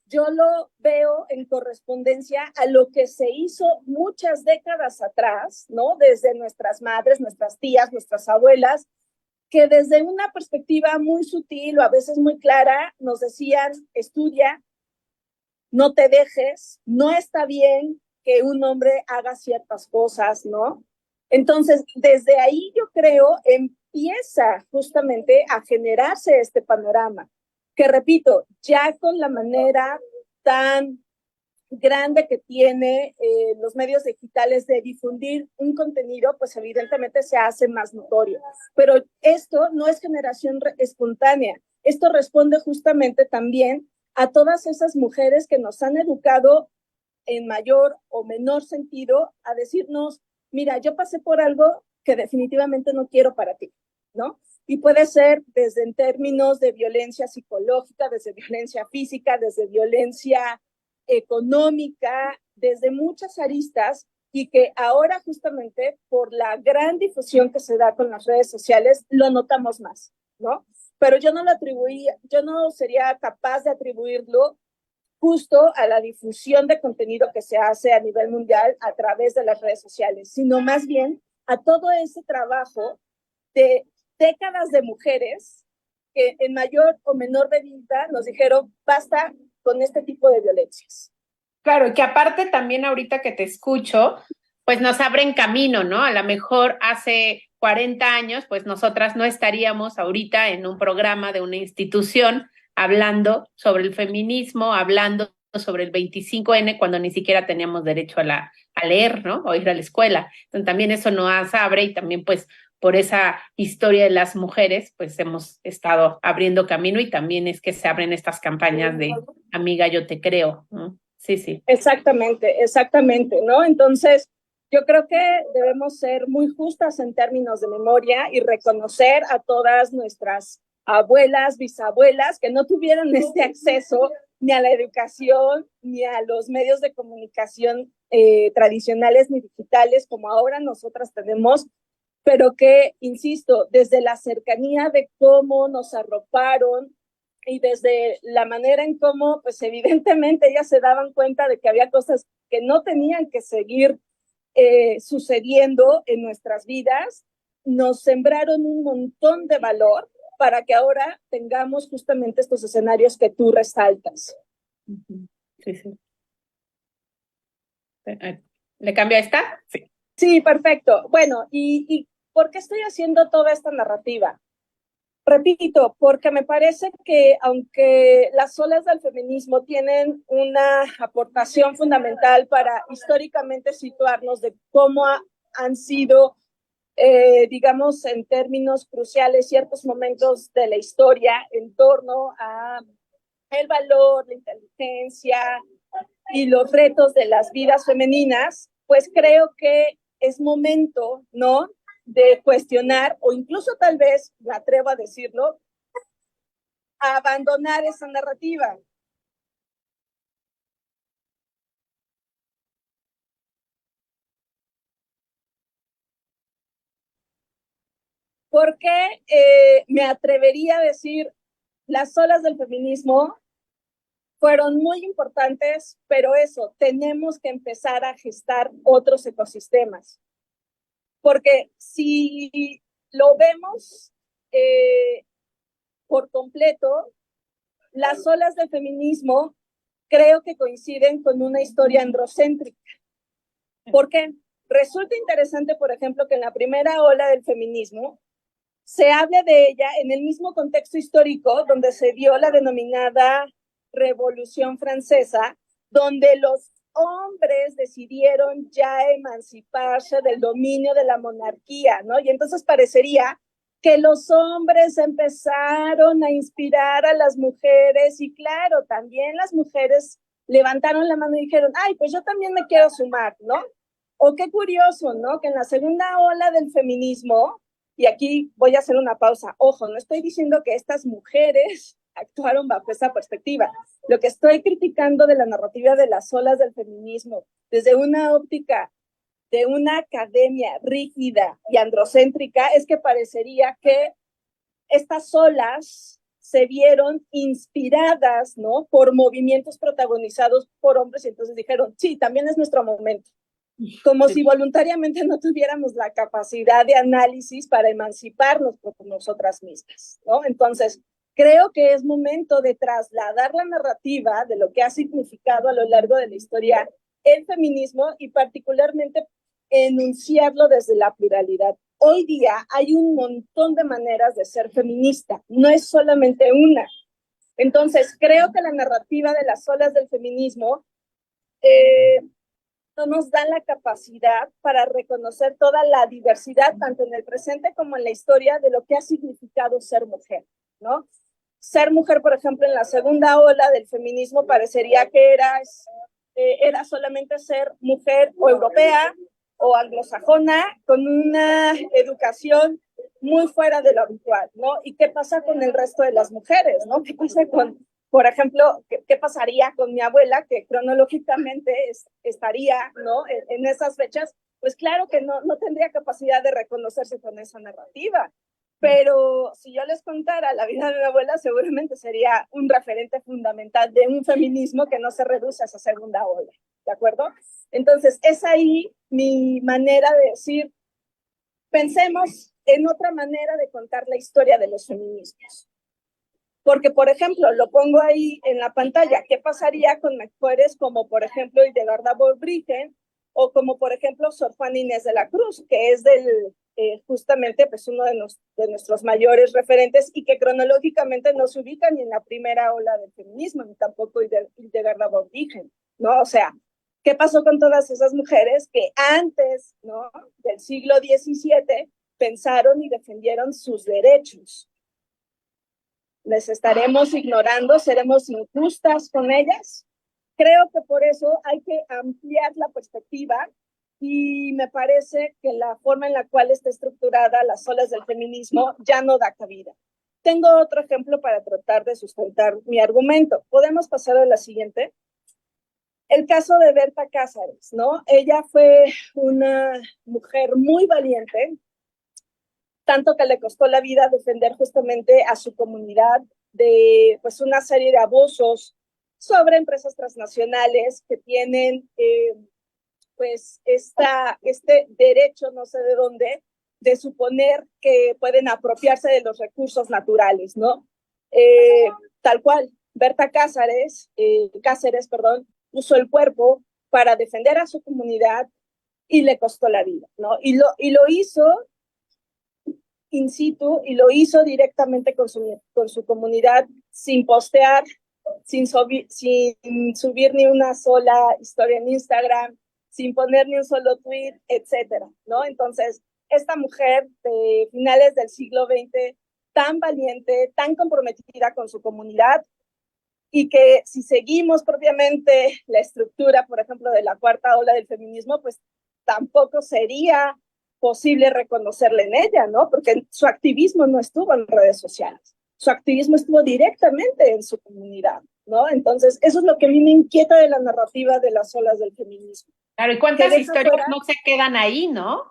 [SPEAKER 2] yo lo veo en correspondencia a lo que se hizo muchas décadas atrás, ¿no? Desde nuestras madres, nuestras tías, nuestras abuelas, que desde una perspectiva muy sutil o a veces muy clara nos decían, estudia, no te dejes, no está bien que un hombre haga ciertas cosas, ¿no? Entonces, desde ahí yo creo empieza justamente a generarse este panorama, que repito, ya con la manera tan grande que tiene los medios digitales de difundir un contenido, pues evidentemente se hace más notorio. Pero esto no es generación espontánea. Esto responde justamente también a todas esas mujeres que nos han educado en mayor o menor sentido a decirnos, mira, yo pasé por algo que definitivamente no quiero para ti, ¿no? Y puede ser desde en términos de violencia psicológica, desde violencia física, desde violencia económica, desde muchas aristas, y que ahora justamente por la gran difusión que se da con las redes sociales lo notamos más, ¿no? Pero yo no lo atribuía, yo no sería capaz de atribuirlo justo a la difusión de contenido que se hace a nivel mundial a través de las redes sociales, sino más bien a todo ese trabajo de décadas de mujeres que en mayor o menor medida nos dijeron, basta con este tipo de violencias.
[SPEAKER 1] Claro, y que aparte también ahorita que te escucho, pues nos abren camino, ¿no? A lo mejor hace 40 años, pues nosotras no estaríamos ahorita en un programa de una institución hablando sobre el feminismo, hablando sobre el 25N cuando ni siquiera teníamos derecho a leer, ¿no? O ir a la escuela. Entonces también eso nos abre y también pues por esa historia de las mujeres, pues hemos estado abriendo camino y también es que se abren estas campañas de amiga, yo te creo, ¿no? Sí, sí.
[SPEAKER 2] Exactamente, exactamente, ¿no? Entonces, yo creo que debemos ser muy justas en términos de memoria y reconocer a todas nuestras abuelas, bisabuelas que no tuvieron este acceso ni a la educación, ni a los medios de comunicación tradicionales ni digitales como ahora nosotras tenemos, pero que, insisto, desde la cercanía de cómo nos arroparon y desde la manera en cómo, pues evidentemente ellas se daban cuenta de que había cosas que no tenían que seguir sucediendo en nuestras vidas, nos sembraron un montón de valor para que ahora tengamos justamente estos escenarios que tú resaltas.
[SPEAKER 1] Sí, sí. ¿Le cambio a esta?
[SPEAKER 2] Sí. Sí, perfecto. Bueno, ¿y por qué estoy haciendo toda esta narrativa? Repito, porque me parece que aunque las olas del feminismo tienen una aportación fundamental para históricamente situarnos de cómo han sido, digamos, en términos cruciales, ciertos momentos de la historia en torno a el valor, la inteligencia y los retos de las vidas femeninas, pues creo que es momento, ¿no?, de cuestionar, o incluso tal vez, me atrevo a decirlo, a abandonar esa narrativa. Porque me atrevería a decir, las olas del feminismo fueron muy importantes, pero eso, tenemos que empezar a gestar otros ecosistemas. Porque si lo vemos por completo, las olas del feminismo creo que coinciden con una historia androcéntrica. ¿Por qué? Resulta interesante, por ejemplo, que en la primera ola del feminismo se habla de ella en el mismo contexto histórico donde se dio la denominada Revolución Francesa, donde los hombres decidieron ya emanciparse del dominio de la monarquía, ¿no? Y entonces parecería que los hombres empezaron a inspirar a las mujeres y claro, también las mujeres levantaron la mano y dijeron, ay, pues yo también me quiero sumar, ¿no? O qué curioso, ¿no? Que en la segunda ola del feminismo, y aquí voy a hacer una pausa, ojo, no estoy diciendo que estas mujeres actuaron bajo esa perspectiva. Lo que estoy criticando de la narrativa de las olas del feminismo, desde una óptica de una academia rígida y androcéntrica, es que parecería que estas olas se vieron inspiradas, ¿no?, por movimientos protagonizados por hombres y entonces dijeron, sí, también es nuestro momento. Como si voluntariamente no tuviéramos la capacidad de análisis para emanciparnos por nosotras mismas, ¿no? Entonces, creo que es momento de trasladar la narrativa de lo que ha significado a lo largo de la historia el feminismo y particularmente enunciarlo desde la pluralidad. Hoy día hay un montón de maneras de ser feminista, no es solamente una. Entonces, creo que la narrativa de las olas del feminismo no nos dan la capacidad para reconocer toda la diversidad, tanto en el presente como en la historia, de lo que ha significado ser mujer, ¿no? Ser mujer, por ejemplo, en la segunda ola del feminismo parecería que era solamente ser mujer o europea o anglosajona con una educación muy fuera de lo habitual, ¿no? ¿Y qué pasa con el resto de las mujeres, ¿no? ¿Qué pasa con, por ejemplo, qué pasaría con mi abuela, que cronológicamente estaría, ¿no?, en esas fechas? Pues claro que no tendría capacidad de reconocerse con esa narrativa. Pero si yo les contara la vida de mi abuela, seguramente sería un referente fundamental de un feminismo que no se reduce a esa segunda ola, ¿de acuerdo? Entonces, es ahí mi manera de decir, pensemos en otra manera de contar la historia de los feminismos. Porque, por ejemplo, lo pongo ahí en la pantalla, ¿qué pasaría con mujeres como, por ejemplo, Hildegarda Bolbrigen o como, por ejemplo, Sor Juana Inés de la Cruz, que es justamente pues, uno de nuestros mayores referentes y que cronológicamente no se ubica ni en la primera ola del feminismo, ni tampoco Hildegarda Bolbrigen, ¿no? O sea, ¿qué pasó con todas esas mujeres que antes, ¿no?, del siglo XVII pensaron y defendieron sus derechos? ¿Les estaremos ignorando? ¿Seremos injustas con ellas? Creo que por eso hay que ampliar la perspectiva y me parece que la forma en la cual está estructurada las olas del feminismo ya no da cabida. Tengo otro ejemplo para tratar de sustentar mi argumento. ¿Podemos pasar a la siguiente? El caso de Berta Cázares, ¿no? Ella fue una mujer muy valiente, tanto que le costó la vida defender justamente a su comunidad de pues una serie de abusos sobre empresas transnacionales que tienen pues este derecho, no sé de dónde, de suponer que pueden apropiarse de los recursos naturales, ¿no? Tal cual, Berta Cáceres, perdón, usó el cuerpo para defender a su comunidad y le costó la vida, ¿no? Y lo hizo in situ y lo hizo directamente con su comunidad sin postear, sin subir ni una sola historia en Instagram, sin poner ni un solo tweet, etcétera, ¿no? Entonces, esta mujer de finales del siglo XX, tan valiente, tan comprometida con su comunidad, y que si seguimos propiamente la estructura, por ejemplo, de la cuarta ola del feminismo, pues tampoco sería posible reconocerle en ella, ¿no? Porque su activismo no estuvo en redes sociales, su activismo estuvo directamente en su comunidad, ¿no? Entonces, eso es lo que a mí me inquieta de la narrativa de las olas del feminismo.
[SPEAKER 1] Claro, ¿y cuántas historias no se quedan ahí, no?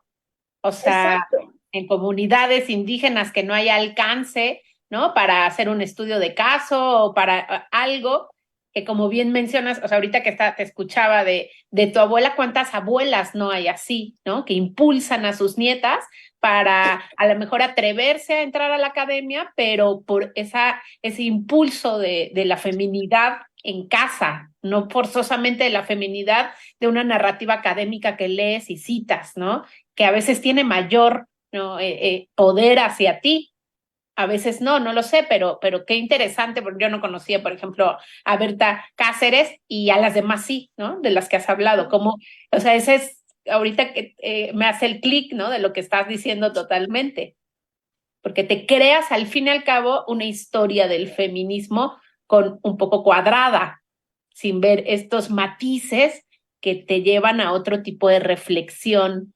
[SPEAKER 1] O sea,
[SPEAKER 2] exacto,
[SPEAKER 1] en comunidades indígenas que no hay alcance, ¿no? Para hacer un estudio de caso o para algo que como bien mencionas, o sea, ahorita que te escuchaba de tu abuela, ¿cuántas abuelas no hay así, ¿no? Que impulsan a sus nietas para a lo mejor atreverse a entrar a la academia, pero por ese impulso de la feminidad en casa, no forzosamente de la feminidad de una narrativa académica que lees y citas, ¿no? Que a veces tiene mayor, ¿no? Poder hacia ti, a veces no lo sé, pero qué interesante, porque yo no conocía, por ejemplo, a Berta Cáceres y a las demás sí, ¿no? De las que has hablado, como, o sea, ese es, ahorita que me hace el clic, ¿no? De lo que estás diciendo totalmente, porque te creas al fin y al cabo una historia del feminismo con un poco cuadrada, sin ver estos matices que te llevan a otro tipo de reflexión.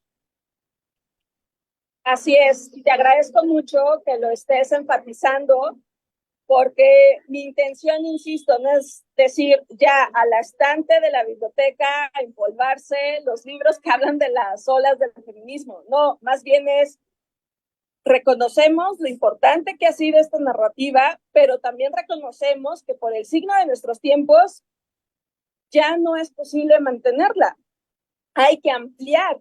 [SPEAKER 2] así es. Te agradezco mucho que lo estés enfatizando, porque mi intención, insisto, no es decir ya a la estante de la biblioteca a empolvarse los libros que hablan de las olas del feminismo. No, más bien es reconocemos lo importante que ha sido esta narrativa, pero también reconocemos que por el signo de nuestros tiempos ya no es posible mantenerla. Hay que ampliar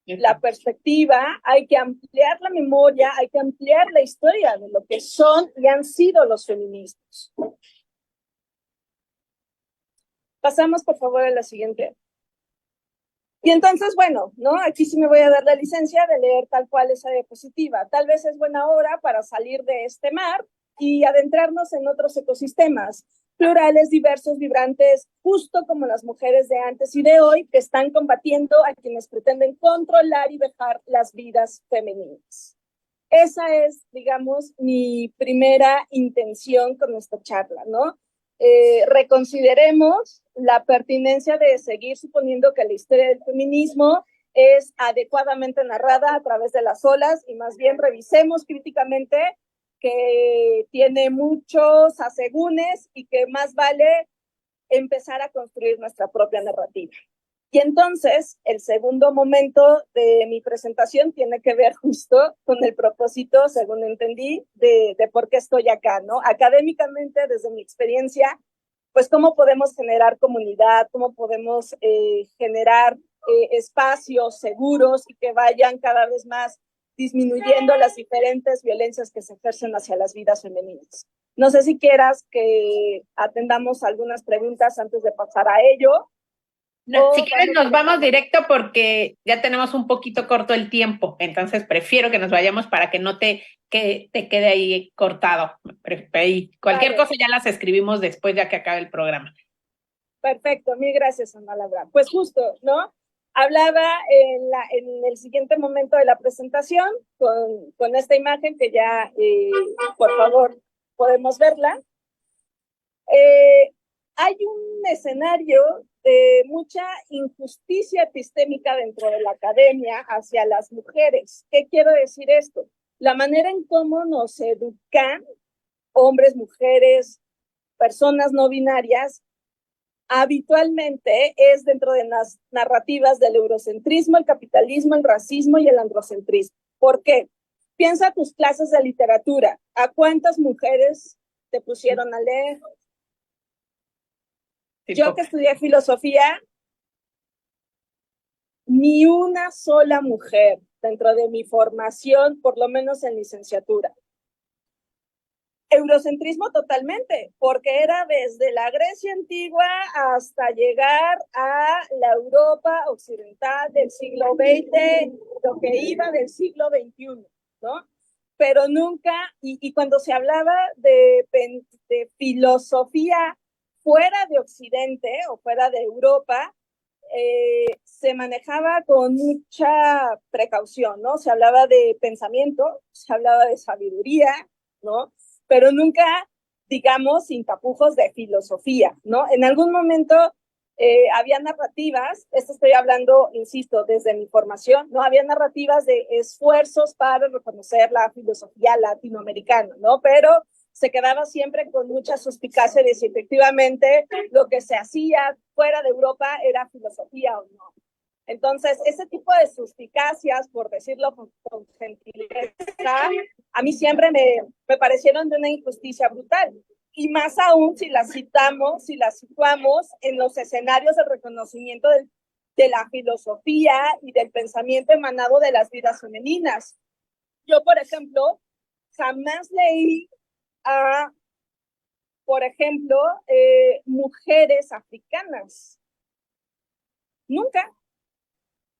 [SPEAKER 2] la perspectiva, hay que ampliar la memoria, hay que ampliar la historia de lo que son y han sido los feminismos. Pasamos, por favor, a la siguiente. Y entonces, bueno, ¿no? Aquí sí me voy a dar la licencia de leer tal cual esa diapositiva. Tal vez es buena hora para salir de este mar y adentrarnos en otros ecosistemas plurales, diversos, vibrantes, justo como las mujeres de antes y de hoy que están combatiendo a quienes pretenden controlar y vejar las vidas femeninas. Esa es, digamos, mi primera intención con esta charla, ¿no? Reconsideremos la pertinencia de seguir suponiendo que la historia del feminismo es adecuadamente narrada a través de las olas y más bien revisemos críticamente que tiene muchos asegúnes y que más vale empezar a construir nuestra propia narrativa. Y entonces, el segundo momento de mi presentación tiene que ver justo con el propósito, según entendí, de por qué estoy acá, ¿no? Académicamente, desde mi experiencia, pues cómo podemos generar comunidad, cómo podemos generar espacios seguros y que vayan cada vez más disminuyendo las diferentes violencias que se ejercen hacia las vidas femeninas. No sé si quieras que atendamos algunas preguntas antes de pasar a ello.
[SPEAKER 1] No, si quieres nos vamos directo porque ya tenemos un poquito corto el tiempo, entonces prefiero que nos vayamos para que no te quede ahí cortado. Cualquier cosa ya las escribimos después ya que acabe el programa.
[SPEAKER 2] Perfecto, mil gracias, Ana Laura. Pues justo, ¿no? Hablaba en el siguiente momento de la presentación con esta imagen que ya, por favor, podemos verla. Hay un escenario de mucha injusticia epistémica dentro de la academia hacia las mujeres. ¿Qué quiero decir esto? La manera en cómo nos educan hombres, mujeres, personas no binarias, habitualmente es dentro de las narrativas del eurocentrismo, el capitalismo, el racismo y el androcentrismo. ¿Por qué? Piensa tus clases de literatura. ¿A cuántas mujeres te pusieron a leer.
[SPEAKER 1] Sí,
[SPEAKER 2] Yo que estudié filosofía, ni una sola mujer dentro de mi formación, por lo menos en licenciatura. Eurocentrismo totalmente, porque era desde la Grecia antigua hasta llegar a la Europa occidental del siglo XX, lo que iba del siglo XXI, ¿no? Pero nunca, y cuando se hablaba de filosofía fuera de Occidente o fuera de Europa, se manejaba con mucha precaución, ¿no? Se hablaba de pensamiento, se hablaba de sabiduría, ¿no? Pero nunca, digamos, sin tapujos de filosofía, ¿no? En algún momento había narrativas, esto estoy hablando, insisto, desde mi formación, ¿no? Había narrativas de esfuerzos para reconocer la filosofía latinoamericana, ¿no? Pero se quedaba siempre con mucha suspicacia de si efectivamente lo que se hacía fuera de Europa era filosofía o no. Entonces, ese tipo de suspicacias, por decirlo con gentileza, a mí siempre me parecieron de una injusticia brutal. Y más aún si las citamos, si las situamos en los escenarios del reconocimiento de la filosofía y del pensamiento emanado de las vidas femeninas. Yo, por ejemplo, jamás leí a, por ejemplo, mujeres africanas. Nunca.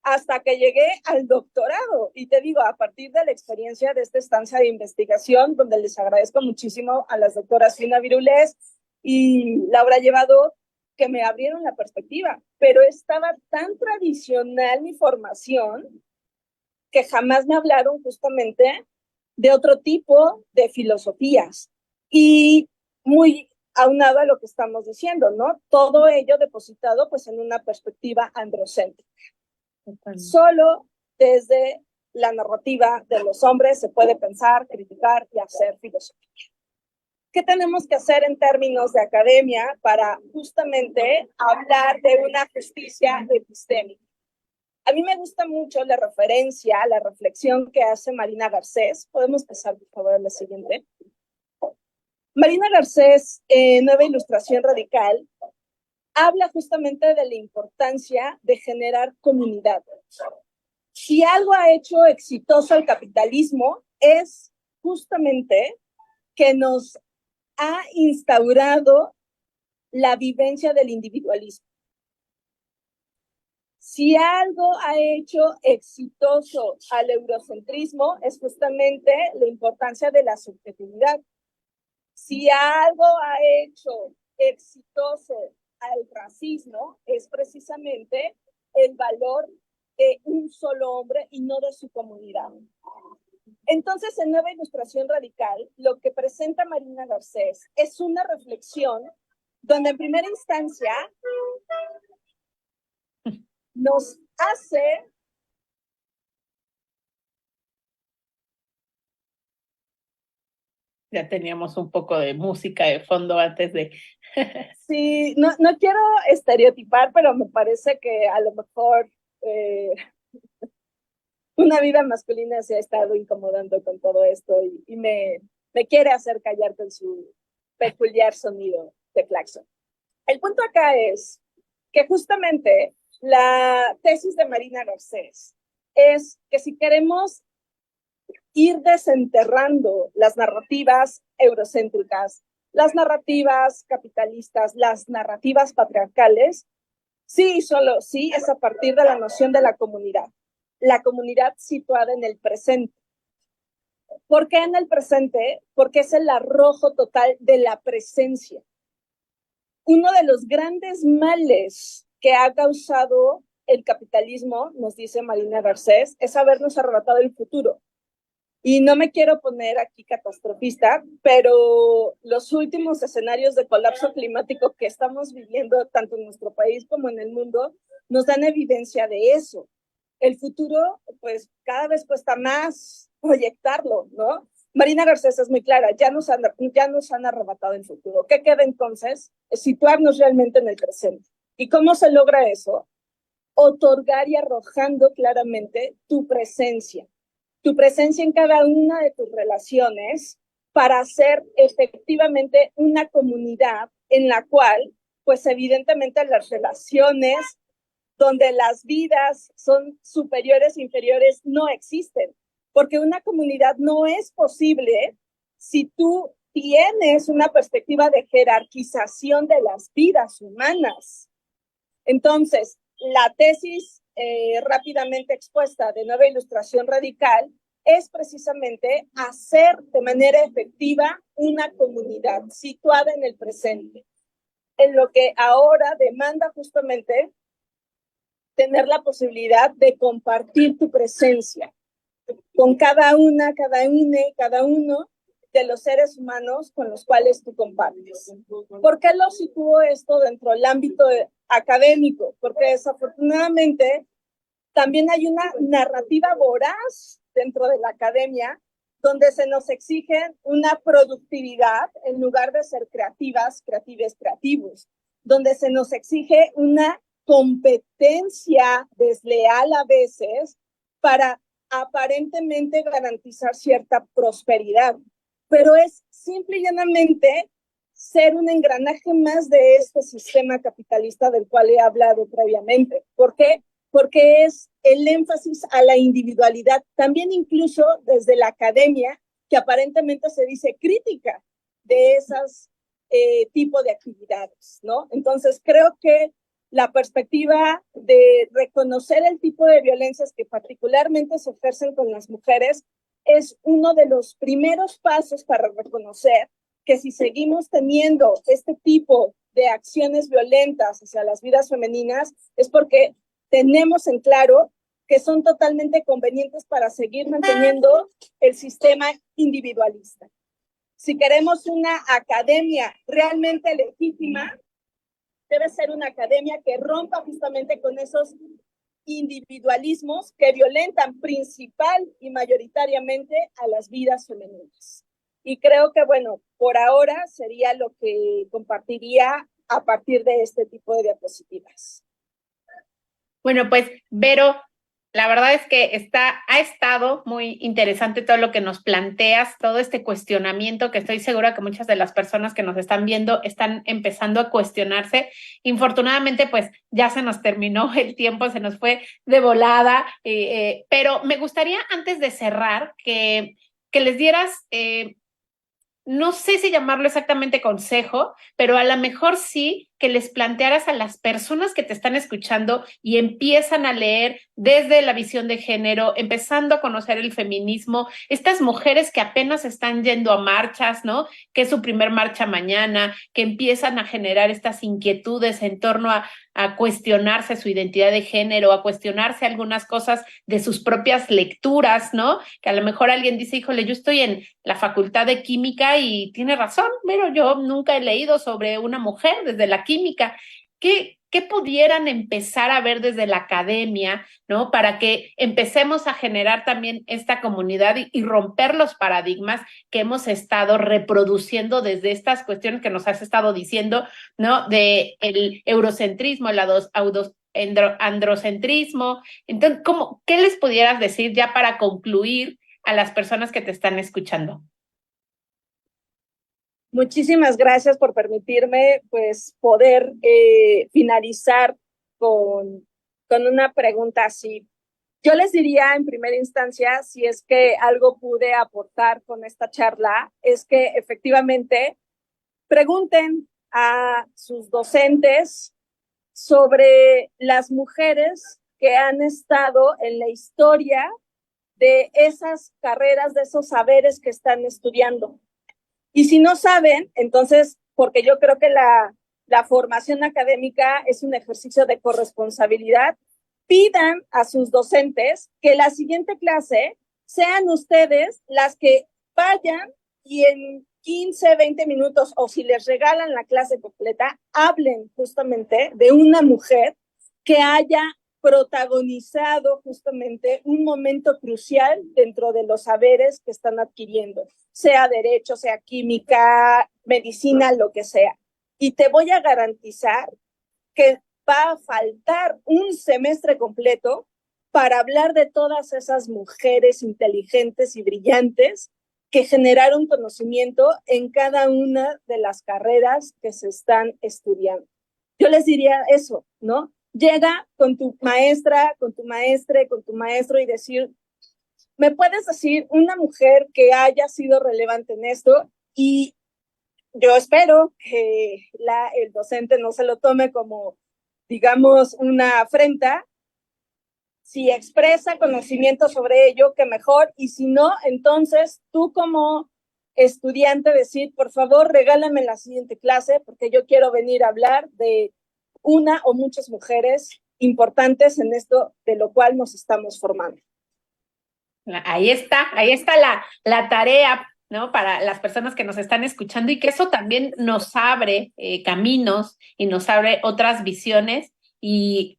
[SPEAKER 2] Hasta que llegué al doctorado. Y te digo, a partir de la experiencia de esta estancia de investigación, donde les agradezco muchísimo a las doctoras Fina Virulés y Laura Llevado, que me abrieron la perspectiva. Pero estaba tan tradicional mi formación que jamás me hablaron justamente de otro tipo de filosofías. Y muy aunado a lo que estamos diciendo, ¿no? Todo ello depositado pues en una perspectiva androcéntrica. Solo desde la narrativa de los hombres se puede pensar, criticar y hacer filosofía. ¿Qué tenemos que hacer en términos de academia para justamente hablar de una justicia epistémica? A mí me gusta mucho la referencia, la reflexión que hace Marina Garcés. ¿Podemos pasar, por favor, a la siguiente? Marina Garcés, Nueva Ilustración Radical, habla justamente de la importancia de generar comunidad. Si algo ha hecho exitoso el capitalismo es justamente que nos ha instaurado la vivencia del individualismo. Si algo ha hecho exitoso al eurocentrismo es justamente la importancia de la subjetividad. Si algo ha hecho exitoso al racismo es precisamente el valor de un solo hombre y no de su comunidad. Entonces, en Nueva Ilustración Radical, lo que presenta Marina Garcés es una reflexión donde en primera instancia nos hace
[SPEAKER 1] ya teníamos un poco de música de fondo antes de...
[SPEAKER 2] Sí, no quiero estereotipar, pero me parece que a lo mejor una vida masculina se ha estado incomodando con todo esto y me quiere hacer callar con su peculiar sonido de claxon. El punto acá es que justamente la tesis de Marina Garcés es que si queremos ir desenterrando las narrativas eurocéntricas, las narrativas capitalistas, las narrativas patriarcales, sí, solo sí, es a partir de la noción de la comunidad situada en el presente. ¿Por qué en el presente? Porque es el arrojo total de la presencia. Uno de los grandes males que ha causado el capitalismo, nos dice Marina Garcés, es habernos arrebatado el futuro. Y no me quiero poner aquí catastrofista, pero los últimos escenarios de colapso climático que estamos viviendo, tanto en nuestro país como en el mundo, nos dan evidencia de eso. El futuro, pues, cada vez cuesta más proyectarlo, ¿no? Marina Garcés es muy clara, ya nos han arrebatado el futuro. ¿Qué queda entonces? Es situarnos realmente en el presente. ¿Y cómo se logra eso? Otorgar y arrojando claramente tu presencia en cada una de tus relaciones para hacer efectivamente una comunidad en la cual, pues evidentemente las relaciones donde las vidas son superiores e inferiores no existen, porque una comunidad no es posible si tú tienes una perspectiva de jerarquización de las vidas humanas. Entonces, la tesis rápidamente expuesta de Nueva Ilustración Radical es precisamente hacer de manera efectiva una comunidad situada en el presente, en lo que ahora demanda justamente tener la posibilidad de compartir tu presencia con cada una, cada uno de los seres humanos con los cuales tú compartes. ¿Por qué lo sitúo esto dentro del ámbito académico? Porque desafortunadamente también hay una narrativa voraz dentro de la academia donde se nos exige una productividad en lugar de ser creativas, creativos, donde se nos exige una competencia desleal a veces para aparentemente garantizar cierta prosperidad, pero es simple y llanamente ser un engranaje más de este sistema capitalista del cual he hablado previamente. ¿Por qué? Porque es el énfasis a la individualidad, también incluso desde la academia, que aparentemente se dice crítica de esas tipo de actividades, ¿no? Entonces creo que la perspectiva de reconocer el tipo de violencias que particularmente se ejercen con las mujeres es uno de los primeros pasos para reconocer que si seguimos teniendo este tipo de acciones violentas hacia las vidas femeninas es porque tenemos en claro que son totalmente convenientes para seguir manteniendo el sistema individualista. Si queremos una academia realmente legítima, debe ser una academia que rompa justamente con esos individualismos que violentan principal y mayoritariamente a las vidas femeninas. Y creo que, bueno, por ahora sería lo que compartiría a partir de este tipo de diapositivas.
[SPEAKER 1] Bueno, pues, Vero, la verdad es que ha estado muy interesante todo lo que nos planteas, todo este cuestionamiento que estoy segura que muchas de las personas que nos están viendo están empezando a cuestionarse. Infortunadamente, pues ya se nos terminó el tiempo, se nos fue de volada, pero me gustaría antes de cerrar que les dieras no sé si llamarlo exactamente consejo, pero a lo mejor sí que les plantearas a las personas que te están escuchando y empiezan a leer desde la visión de género, empezando a conocer el feminismo, estas mujeres que apenas están yendo a marchas, ¿no? Que es su primer marcha mañana, que empiezan a generar estas inquietudes en torno a cuestionarse su identidad de género, a cuestionarse algunas cosas de sus propias lecturas, ¿no? Que a lo mejor alguien dice, híjole, yo estoy en la facultad de química y tiene razón, pero yo nunca he leído sobre una mujer desde la química. ¿Qué pudieran empezar a ver desde la academia, ¿no? Para que empecemos a generar también esta comunidad y romper los paradigmas que hemos estado reproduciendo desde estas cuestiones que nos has estado diciendo, ¿no? De el eurocentrismo, el androcentrismo. Entonces, ¿qué les pudieras decir ya para concluir a las personas que te están escuchando?
[SPEAKER 2] Muchísimas gracias por permitirme pues poder finalizar con una pregunta así. Yo les diría en primera instancia, si es que algo pude aportar con esta charla, es que efectivamente pregunten a sus docentes sobre las mujeres que han estado en la historia de esas carreras, de esos saberes que están estudiando. Y si no saben, entonces, porque yo creo que la formación académica es un ejercicio de corresponsabilidad, pidan a sus docentes que la siguiente clase sean ustedes las que vayan y en 15, 20 minutos, o si les regalan la clase completa, hablen justamente de una mujer que haya protagonizado justamente un momento crucial dentro de los saberes que están adquiriendo, sea derecho, sea química, medicina, lo que sea. Y te voy a garantizar que va a faltar un semestre completo para hablar de todas esas mujeres inteligentes y brillantes que generar un conocimiento en cada una de las carreras que se están estudiando. Yo les diría eso, ¿no? Llega con tu maestra, con tu maestre, con tu maestro y decir, ¿me puedes decir una mujer que haya sido relevante en esto? Y yo espero que el docente no se lo tome como, digamos, una afrenta. Si expresa conocimiento sobre ello, que mejor. Y si no, entonces tú como estudiante decir, por favor, regálame la siguiente clase porque yo quiero venir a hablar de una o muchas mujeres importantes en esto de lo cual nos estamos formando.
[SPEAKER 1] Ahí está la tarea, ¿no? Para las personas que nos están escuchando y que eso también nos abre caminos y nos abre otras visiones y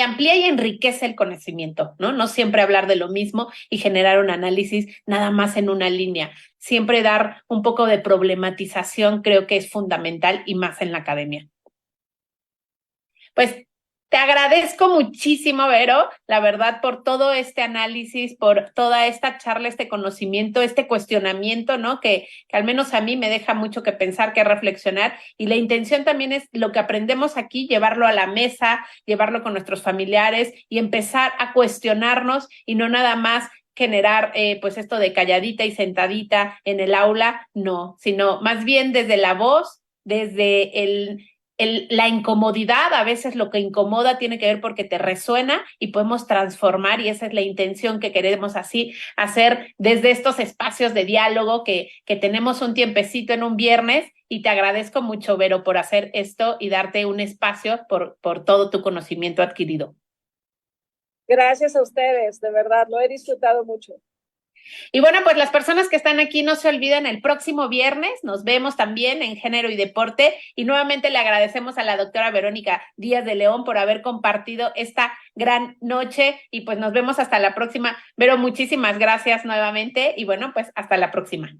[SPEAKER 1] amplía y enriquece el conocimiento, ¿no? No siempre hablar de lo mismo y generar un análisis nada más en una línea. Siempre dar un poco de problematización creo que es fundamental y más en la academia. Pues te agradezco muchísimo, Vero, la verdad, por todo este análisis, por toda esta charla, este conocimiento, este cuestionamiento, ¿no? Que al menos a mí me deja mucho que pensar, que reflexionar. Y la intención también es lo que aprendemos aquí, llevarlo a la mesa, llevarlo con nuestros familiares y empezar a cuestionarnos y no nada más generar pues esto de calladita y sentadita en el aula, no, sino más bien desde la voz, desde la incomodidad, a veces lo que incomoda tiene que ver porque te resuena y podemos transformar y esa es la intención que queremos así hacer desde estos espacios de diálogo que tenemos un tiempecito en un viernes y te agradezco mucho, Vero, por hacer esto y darte un espacio por todo tu conocimiento adquirido.
[SPEAKER 2] Gracias a ustedes, de verdad, lo he disfrutado mucho.
[SPEAKER 1] Y bueno, pues las personas que están aquí no se olviden, el próximo viernes nos vemos también en Género y Deporte y nuevamente le agradecemos a la doctora Verónica Díaz de León por haber compartido esta gran noche y pues nos vemos hasta la próxima. Vero, muchísimas gracias nuevamente y bueno, pues hasta la próxima.